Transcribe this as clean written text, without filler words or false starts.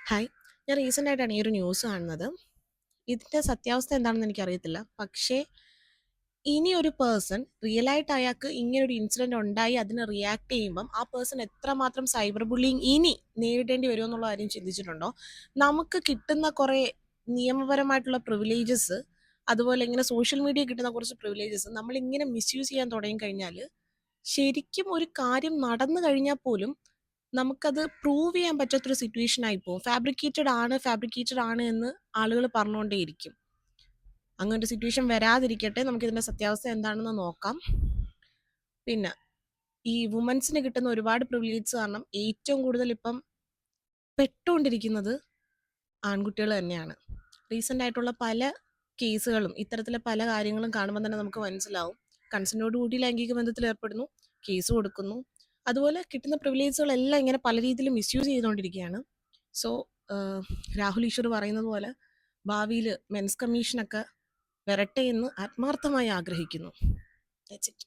Hi. ഞാൻ recent ആയിട്ടാണ് ഈ ഒരു ന്യൂസ് കാണുന്നത്. ഇതിൻ്റെ സത്യാവസ്ഥ എന്താണെന്ന് എനിക്കറിയത്തില്ല. പക്ഷേ ഇനി ഒരു പേഴ്സൺ റിയലായിട്ട് അയാൾക്ക് ഇങ്ങനൊരു ഇൻസിഡൻറ്റ് ഉണ്ടായി അതിന് റിയാക്ട് ചെയ്യുമ്പം ആ പേഴ്സൺ എത്രമാത്രം സൈബർ ബുള്ളിങ് ഇനി നേരിടേണ്ടി വരുമെന്നുള്ള കാര്യം ചിന്തിച്ചിട്ടുണ്ടോ? നമുക്ക് കിട്ടുന്ന കുറേ നിയമപരമായിട്ടുള്ള പ്രിവിലേജസ്, അതുപോലെ ഇങ്ങനെ സോഷ്യൽ മീഡിയ കിട്ടുന്ന കുറച്ച് പ്രിവിലേജസ് നമ്മളിങ്ങനെ മിസ്യൂസ് ചെയ്യാൻ തുടങ്ങിക്കഴിഞ്ഞാൽ ശരിക്കും ഒരു കാര്യം നടന്നു കഴിഞ്ഞാൽ പോലും നമുക്കത് പ്രൂവ് ചെയ്യാൻ പറ്റാത്തൊരു സിറ്റുവേഷൻ ആയി പോകും. ഫാബ്രിക്കേറ്റഡ് ആണ് എന്ന് ആളുകൾ പറഞ്ഞുകൊണ്ടേയിരിക്കും. അങ്ങനെ ഒരു സിറ്റുവേഷൻ വരാതിരിക്കട്ടെ. നമുക്കിതിൻ്റെ സത്യാവസ്ഥ എന്താണെന്ന് നോക്കാം. പിന്നെ ഈ വുമൻസിന് കിട്ടുന്ന ഒരുപാട് പ്രിവിലേജസ് കാരണം ഏറ്റവും കൂടുതൽ ഇപ്പം പെട്ടുകൊണ്ടിരിക്കുന്നത് ആൺകുട്ടികൾ തന്നെയാണ്. റീസെൻ്റ് ആയിട്ടുള്ള പല കേസുകളും ഇത്തരത്തിലെ പല കാര്യങ്ങളും കാണുമ്പോൾ തന്നെ നമുക്ക് മനസ്സിലാവും. കൺസെൻറ്റോടുകൂടി ലൈംഗിക ബന്ധത്തിൽ ഏർപ്പെടുന്നു, കേസ് കൊടുക്കുന്നു. അതുപോലെ കിട്ടുന്ന പ്രിവിലേജുകളെല്ലാം ഇങ്ങനെ പല രീതിയിൽ മിസ്യൂസ് ചെയ്തുകൊണ്ടിരിക്കുകയാണ്. സോ രാഹുൽ ഈശ്വർ പറയുന്നത് പോലെ ഭാവിയിൽ മെൻസ് കമ്മീഷനൊക്കെ വരട്ടെ എന്ന് ആത്മാർത്ഥമായി ആഗ്രഹിക്കുന്നു. That's it.